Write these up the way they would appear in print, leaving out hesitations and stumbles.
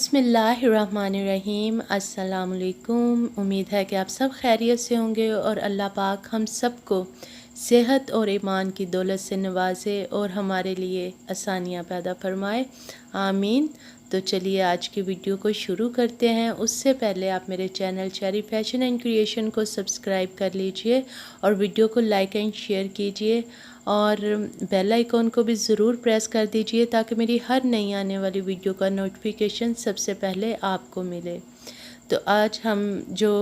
बिस्मिल्लाहिर्रहमानिर्रहीम। अस्सलामुअलैकुम। उम्मीद है कि आप सब खैरियत से होंगे और अल्लाह पाक हम सबको सेहत और ईमान की दौलत से नवाजे और हमारे लिए आसानियाँ पैदा फरमाए, आमीन। तो चलिए आज की वीडियो को शुरू करते हैं। उससे पहले आप मेरे channel cherry fashion and creation को सब्सक्राइब कर लीजिए और वीडियो को लाइक एंड शेयर कीजिए और बेल आइकॉन को भी ज़रूर प्रेस कर दीजिए ताकि मेरी हर नई आने वाली वीडियो का नोटिफिकेशन सबसे पहले आपको मिले। तो आज हम जो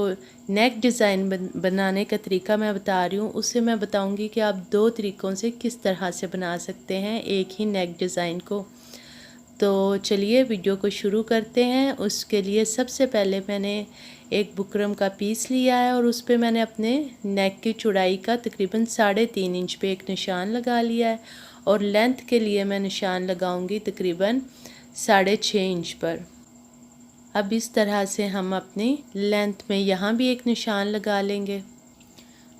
नेक डिज़ाइन बनाने का तरीका मैं बता रही हूँ उससे मैं बताऊँगी कि आप दो तरीक़ों से किस तरह से बना सकते हैं एक ही नेक डिज़ाइन को। तो चलिए वीडियो को शुरू करते हैं। उसके लिए सबसे पहले मैंने एक बुकरम का पीस लिया है और उस पर मैंने अपने नेक की चौड़ाई का तकरीबन 3.5 इंच पे एक निशान लगा लिया है और लेंथ के लिए मैं निशान लगाऊंगी तकरीबन 6.5 इंच पर। अब इस तरह से हम अपनी लेंथ में यहाँ भी एक निशान लगा लेंगे।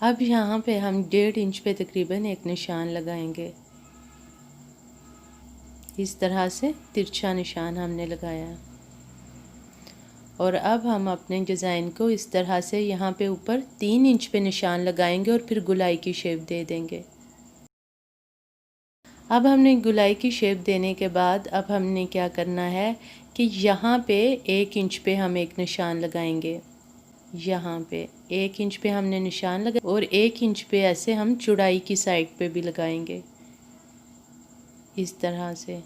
अब यहाँ पे हम 1.5 इंच पे तकरीबन एक निशान लगाएंगे। इस तरह से तिरछा निशान हमने लगाया और अब हम अपने डिज़ाइन को इस तरह से यहाँ पे ऊपर 3 इंच पे निशान लगाएंगे और फिर गुलाई की शेप दे देंगे। अब हमने गुलाई की शेप देने के बाद अब हमने क्या करना है कि यहाँ पे 1 इंच पे हम एक निशान लगाएंगे। यहाँ पे 1 इंच पे हमने निशान लगाया और 1 इंच पे ऐसे हम चौड़ाई की साइड पे भी लगाएंगे इस तरह से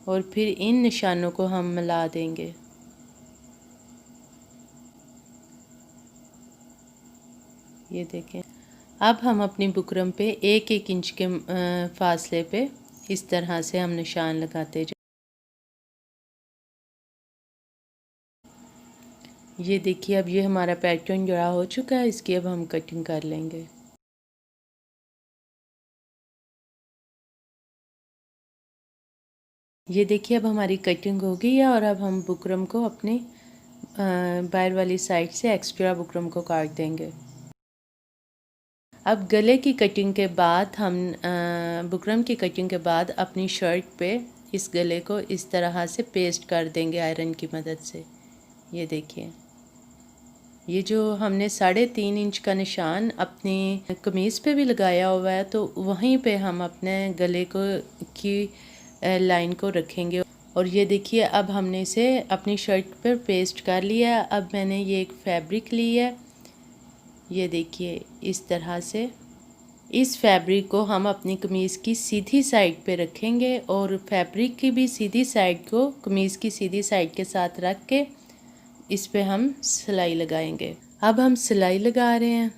और फिर इन निशानों को हम मिला देंगे। ये देखें। अब हम अपनी बुकरम पे 1-1 इंच के फासले पे इस तरह से हम निशान लगाते जाए। ये देखिए अब ये हमारा पैटर्न जुड़ा हो चुका है। इसकी अब हम कटिंग कर लेंगे। ये देखिए अब हमारी कटिंग हो गई है और अब हम बुकरम को अपने बाहर वाली साइड से एक्स्ट्रा बुकरम को काट देंगे। अब गले की कटिंग के बाद हम बुकरम की कटिंग के बाद अपनी शर्ट पे इस गले को इस तरह से पेस्ट कर देंगे आयरन की मदद से। ये देखिए ये जो हमने 3.5 इंच का निशान अपनी कमीज़ पे भी लगाया हुआ है तो वहीं पे हम अपने गले को की लाइन को रखेंगे। और ये देखिए अब हमने इसे अपनी शर्ट पर पेस्ट कर लिया है। अब मैंने ये एक फैब्रिक ली है। ये देखिए इस तरह से इस फैब्रिक को हम अपनी कमीज़ की सीधी साइड पे रखेंगे और फैब्रिक की भी सीधी साइड को कमीज़ की सीधी साइड के साथ रख के इस पे हम सिलाई लगाएंगे। अब हम सिलाई लगा रहे हैं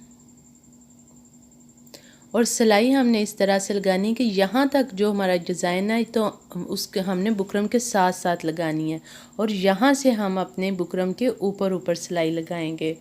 और सिलाई हमने इस तरह से लगानी कि यहाँ तक जो हमारा डिज़ाइन है तो उसके हमने बुकरम के साथ साथ लगानी है और यहाँ से हम अपने बुकरम के ऊपर ऊपर सिलाई लगाएंगे।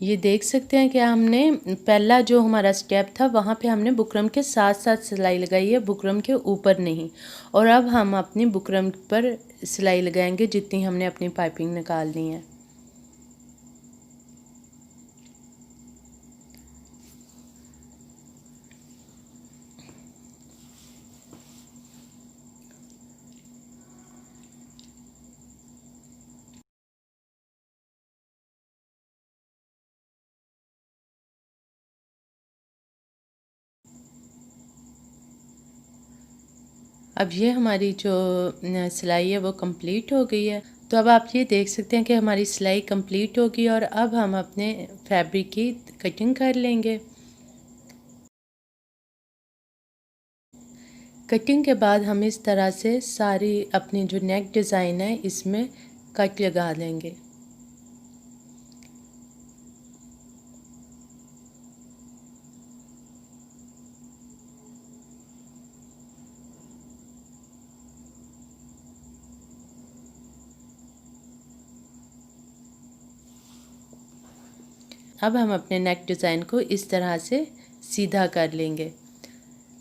ये देख सकते हैं कि हमने पहला जो हमारा स्टेप था वहाँ पे हमने बुकरम के साथ साथ सिलाई लगाई है, बुकरम के ऊपर नहीं। और अब हम अपनी बुकरम पर सिलाई लगाएंगे जितनी हमने अपनी पाइपिंग निकालनी है। अब ये हमारी जो सिलाई है वो कंप्लीट हो गई है। तो अब आप ये देख सकते हैं कि हमारी सिलाई कंप्लीट हो गई और अब हम अपने फैब्रिक की कटिंग कर लेंगे। कटिंग के बाद हम इस तरह से सारी अपनी जो नेक डिज़ाइन है इसमें कट लगा देंगे। अब हम अपने नेक डिज़ाइन को इस तरह से सीधा कर लेंगे।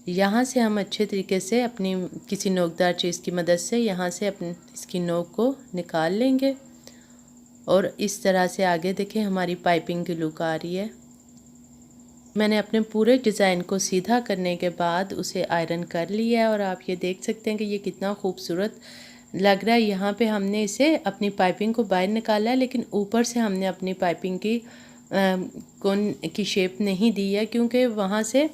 यहाँ से हम अच्छे तरीके से अपनी किसी नोकदार चीज़ की मदद से यहाँ से अपनी इसकी नोक को निकाल लेंगे और इस तरह से आगे देखें हमारी पाइपिंग की लुक आ रही है। मैंने अपने पूरे डिज़ाइन को सीधा करने के बाद उसे आयरन कर लिया है और आप ये देख सकते हैं कि ये कितना खूबसूरत लग रहा है। यहाँ पे हमने इसे अपनी पाइपिंग को बाहर निकाला है, लेकिन ऊपर से हमने अपनी पाइपिंग की कोन की शेप नहीं दी है, क्योंकि वहाँ से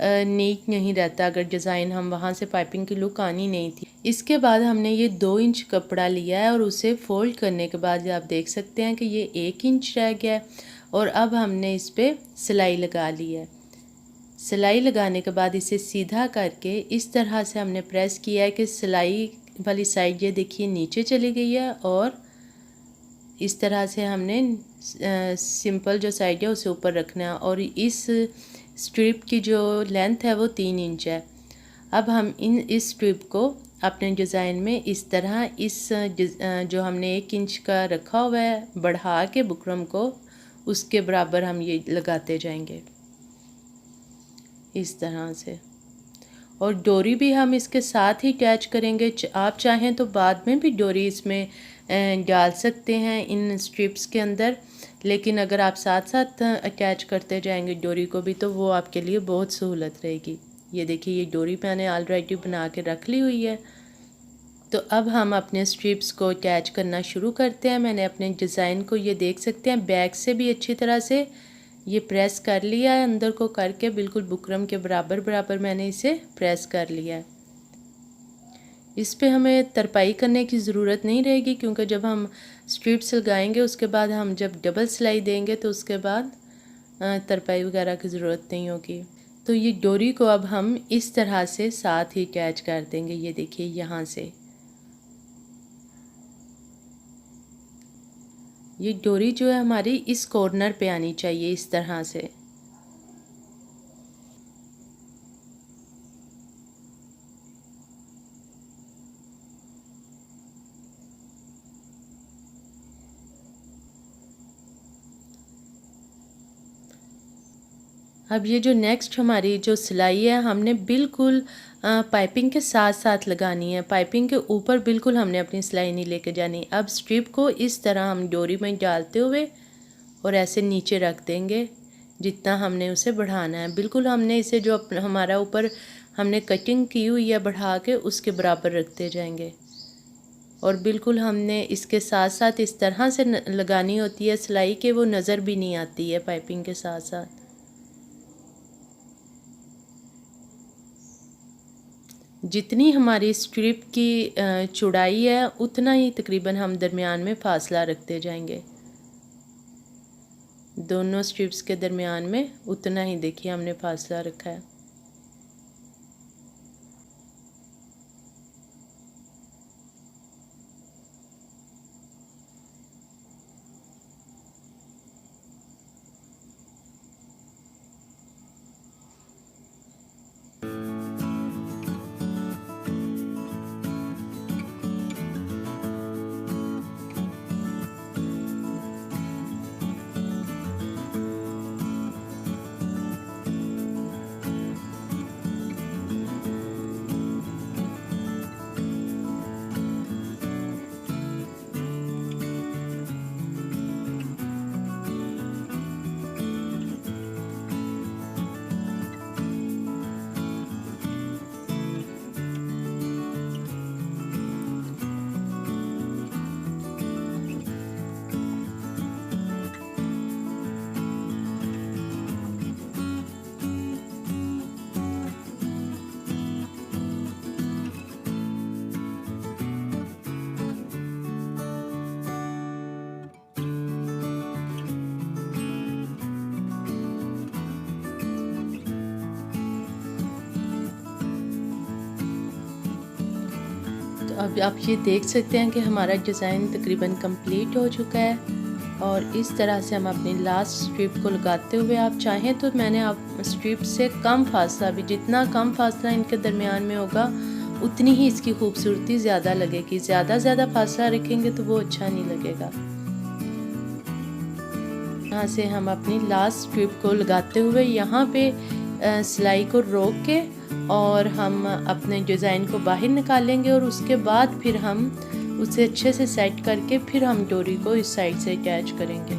नीट नहीं रहता। अगर डिज़ाइन हम वहाँ से पाइपिंग की लुक आनी नहीं थी। इसके बाद हमने ये 2 इंच कपड़ा लिया है और उसे फोल्ड करने के बाद आप देख सकते हैं कि ये 1 इंच रह गया है। और अब हमने इस पर सिलाई लगा ली है। सिलाई लगाने के बाद इसे सीधा करके इस तरह से हमने प्रेस किया है कि सिलाई वाली साइड ये देखिए नीचे चली गई है, और इस तरह से हमने सिंपल जो साइड है उसे ऊपर रखना है। और इस स्ट्रिप की जो लेंथ है वो 3 इंच है। अब हम इस स्ट्रिप को अपने डिज़ाइन में इस तरह जो हमने 1 इंच का रखा हुआ है बढ़ा के बुकरम को, उसके बराबर हम ये लगाते जाएंगे इस तरह से। और डोरी भी हम इसके साथ ही अटैच करेंगे। आप चाहें तो बाद में भी डोरी इसमें डाल सकते हैं इन स्ट्रिप्स के अंदर, लेकिन अगर आप साथ साथ अटैच करते जाएंगे डोरी को भी तो वो आपके लिए बहुत सहूलत रहेगी। ये देखिए ये डोरी मैंने ऑलरेडी बना के रख ली हुई है। तो अब हम अपने स्ट्रिप्स को अटैच करना शुरू करते हैं। मैंने अपने डिज़ाइन को ये देख सकते हैं बैक से भी अच्छी तरह से ये प्रेस कर लिया है, अंदर को करके बिल्कुल बुकरम के बराबर बराबर मैंने इसे प्रेस कर लिया है। इस पे हमें तरपाई करने की ज़रूरत नहीं रहेगी, क्योंकि जब हम स्ट्रिप्स लगाएंगे उसके बाद हम जब डबल सिलाई देंगे तो उसके बाद तरपाई वगैरह की ज़रूरत नहीं होगी। तो ये डोरी को अब हम इस तरह से साथ ही अटैच कर देंगे। ये देखिए यहाँ से ये डोरी जो है हमारी इस कॉर्नर पे आनी चाहिए इस तरह से। अब ये जो नेक्स्ट हमारी जो सिलाई है हमने बिल्कुल पाइपिंग के साथ साथ लगानी है। पाइपिंग के ऊपर बिल्कुल हमने अपनी सिलाई नहीं लेके जानी। अब स्ट्रिप को इस तरह हम डोरी में डालते हुए और ऐसे नीचे रख देंगे जितना हमने उसे बढ़ाना है। बिल्कुल हमने इसे जो हमारा ऊपर हमने कटिंग की हुई है बढ़ा के उसके बराबर रखते जाएंगे। और बिल्कुल हमने इसके साथ साथ इस तरह से लगानी होती है सिलाई के वो नज़र भी नहीं आती है पाइपिंग के साथ साथ। जितनी हमारी स्ट्रिप की चौड़ाई है उतना ही तकरीबन हम दरमियान में फासला रखते जाएंगे। दोनों स्ट्रिप्स के दरमियान में उतना ही देखिए हमने फासला रखा है। अब आप ये देख सकते हैं कि हमारा डिज़ाइन तकरीबन कंप्लीट हो चुका है। और इस तरह से हम अपनी लास्ट स्ट्रिप को लगाते हुए, आप चाहें तो मैंने आप स्ट्रिप से कम फासला भी, जितना कम फासला इनके दरमियान में होगा उतनी ही इसकी खूबसूरती ज़्यादा लगेगी। ज़्यादा फासला रखेंगे तो वो अच्छा नहीं लगेगा। यहाँ से हम अपनी लास्ट स्ट्रिप को लगाते हुए यहाँ पे सिलाई को रोक के और हम अपने डिज़ाइन को बाहर निकालेंगे और उसके बाद फिर हम उसे अच्छे से सेट करके फिर हम डोरी को इस साइड से अटैच करेंगे।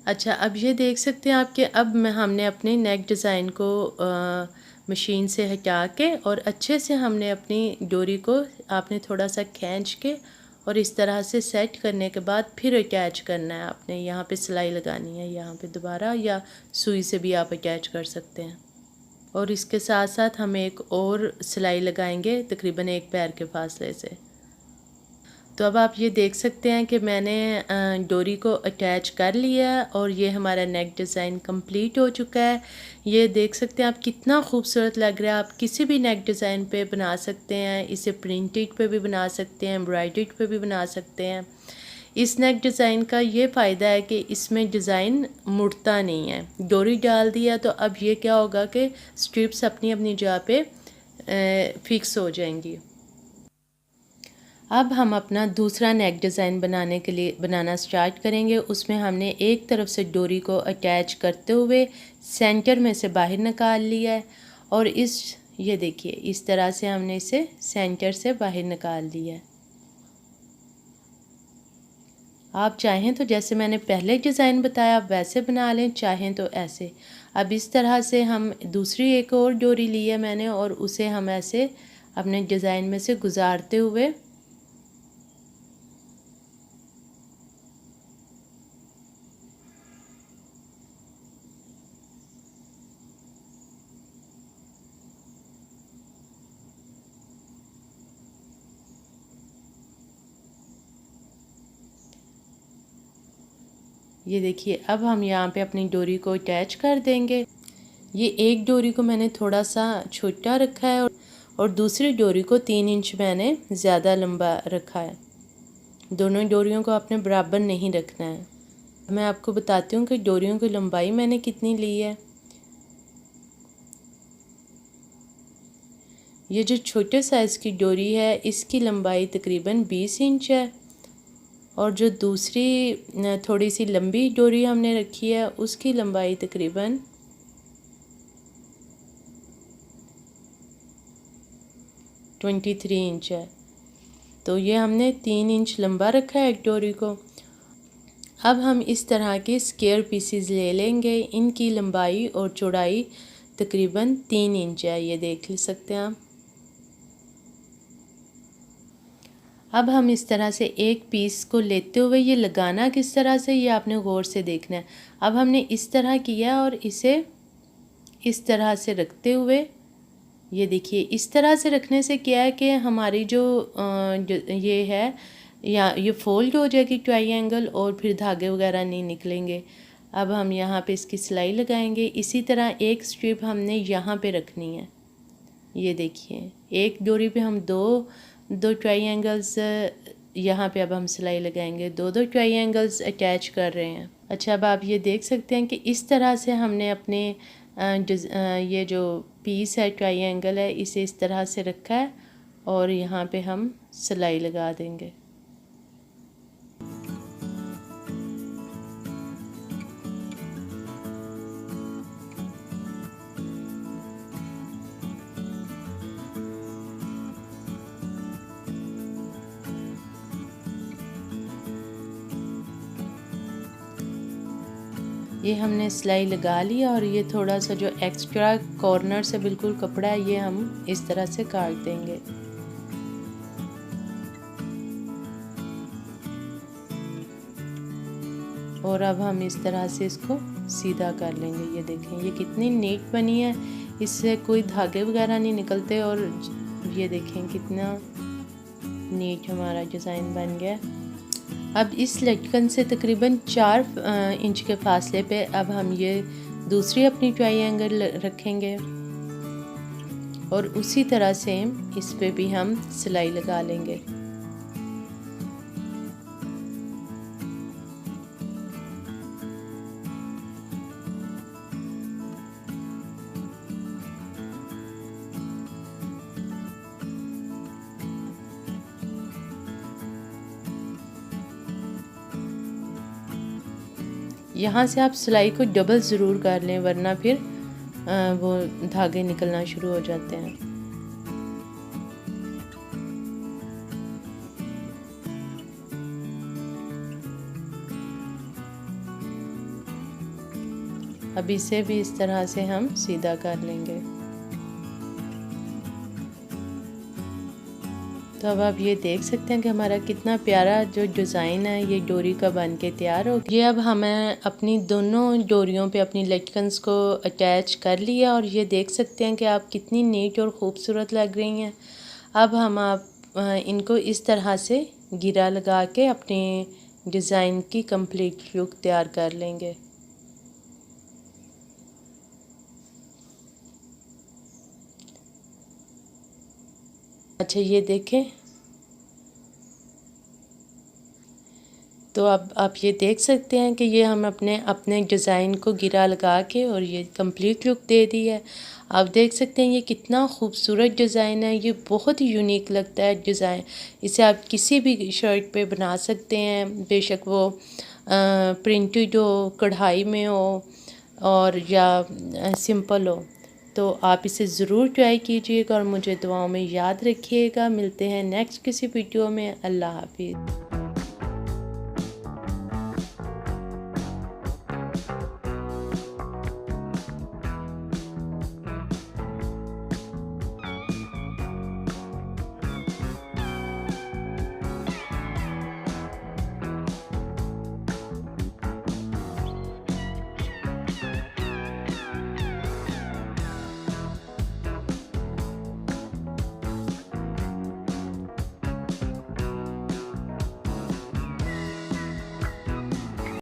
अच्छा, अब ये देख सकते हैं आपके अब हमने अपने नेक डिज़ाइन को मशीन से हटा के और अच्छे से हमने अपनी डोरी को आपने थोड़ा सा खींच के और इस तरह से सेट करने के बाद फिर अटैच करना है। आपने यहाँ पे सिलाई लगानी है, यहाँ पे दोबारा, या सुई से भी आप अटैच कर सकते हैं। और इसके साथ साथ हम एक और सिलाई लगाएंगे तकरीबन एक पैर के फासले से। तो अब आप ये देख सकते हैं कि मैंने डोरी को अटैच कर लिया है और ये हमारा नेक डिज़ाइन कंप्लीट हो चुका है। ये देख सकते हैं आप कितना खूबसूरत लग रहा है। आप किसी भी नेक डिज़ाइन पे बना सकते हैं, इसे प्रिंटेड पे भी बना सकते हैं, एम्ब्रॉयडर्ड पे भी बना सकते हैं। इस नेक डिज़ाइन का ये फ़ायदा है कि इसमें डिज़ाइन मुड़ता नहीं है। डोरी डाल दिया तो अब ये क्या होगा कि स्ट्रिप्स अपनी अपनी जगह पे फिक्स हो जाएंगी। अब हम अपना दूसरा नेक डिज़ाइन बनाने के लिए बनाना स्टार्ट करेंगे। उसमें हमने एक तरफ से डोरी को अटैच करते हुए सेंटर में से बाहर निकाल लिया है और ये देखिए इस तरह से हमने इसे सेंटर से बाहर निकाल लिया है। आप चाहें तो जैसे मैंने पहले डिज़ाइन बताया आप वैसे बना लें, चाहें तो ऐसे। अब इस तरह से हम दूसरी एक और डोरी ली है मैंने और उसे हम ऐसे अपने डिज़ाइन में से गुजारते हुए ये देखिए अब हम यहाँ पे अपनी डोरी को अटैच कर देंगे। ये एक डोरी को मैंने थोड़ा सा छोटा रखा है और दूसरी डोरी को 3 इंच मैंने ज़्यादा लंबा रखा है। दोनों डोरियों को आपने बराबर नहीं रखना है। मैं आपको बताती हूँ कि डोरियों की लंबाई मैंने कितनी ली है। ये जो छोटे साइज़ की डोरी है इसकी लंबाई तकरीबन 20 इंच है और जो दूसरी थोड़ी सी लंबी डोरी हमने रखी है उसकी लंबाई तकरीबन 23 इंच है। तो ये हमने 3 इंच लंबा रखा है एक डोरी को। अब हम इस तरह के स्क्वायर पीसीज ले लेंगे। इनकी लंबाई और चौड़ाई तकरीबन 3 इंच है, ये देख सकते हैं आप। अब हम इस तरह से एक पीस को लेते हुए ये लगाना किस तरह से ये आपने गौर से देखना है। अब हमने इस तरह किया और इसे इस तरह से रखते हुए ये देखिए इस तरह से रखने से क्या है कि हमारी जो ये है या ये फोल्ड हो जाएगी ट्रायंगल और फिर धागे वगैरह नहीं निकलेंगे। अब हम यहाँ पे इसकी सिलाई लगाएंगे। इसी तरह एक स्ट्रिप हमने यहाँ पे रखनी है। ये देखिए एक डोरी पे हम दो ट्रायंगल्स यहाँ पे अब हम सिलाई लगाएंगे। दो ट्रायंगल्स अटैच कर रहे हैं। अच्छा, अब आप ये देख सकते हैं कि इस तरह से हमने अपने ये जो पीस है ट्रायंगल है इसे इस तरह से रखा है और यहाँ पे हम सिलाई लगा देंगे। ये हमने सिलाई लगा लिया और ये थोड़ा सा जो एक्स्ट्रा कॉर्नर से बिल्कुल कपड़ा है ये हम इस तरह से काट देंगे। और अब हम इस तरह से इसको सीधा कर लेंगे। ये देखें ये कितनी नीट बनी है, इससे कोई धागे वगैरह नहीं निकलते। और ये देखें कितना नीट हमारा डिज़ाइन बन गया। अब इस लटकन से तकरीबन 4 इंच के फासले पे अब हम ये दूसरी अपनी ट्रायंगल रखेंगे और उसी तरह सेम इस पे भी हम सिलाई लगा लेंगे। यहाँ से आप सिलाई को डबल ज़रूर कर लें, वरना फिर वो धागे निकलना शुरू हो जाते हैं। अब इसे भी इस तरह से हम सीधा कर लेंगे। तो अब आप ये देख सकते हैं कि हमारा कितना प्यारा जो डिज़ाइन है ये डोरी का बन के तैयार हो गया। ये अब हमें अपनी दोनों डोरियों पे अपनी लटकन्स को अटैच कर लिया और ये देख सकते हैं कि आप कितनी नीट और ख़ूबसूरत लग रही हैं। अब हम इनको इस तरह से गिरा लगा के अपने डिज़ाइन की कंप्लीट लुक तैयार कर लेंगे। अच्छा, ये देखें, तो अब आप ये देख सकते हैं कि ये हम अपने डिज़ाइन को गिरा लगा के और ये कंप्लीट लुक दे दी है। आप देख सकते हैं ये कितना खूबसूरत डिज़ाइन है, ये बहुत ही यूनिक लगता है डिज़ाइन। इसे आप किसी भी शर्ट पे बना सकते हैं, बेशक वो प्रिंटेड हो, कढ़ाई में हो और या सिंपल हो। तो आप इसे ज़रूर ट्राई कीजिएगा और मुझे दुआओं में याद रखिएगा। मिलते हैं नेक्स्ट किसी वीडियो में। अल्लाह हाफिज़।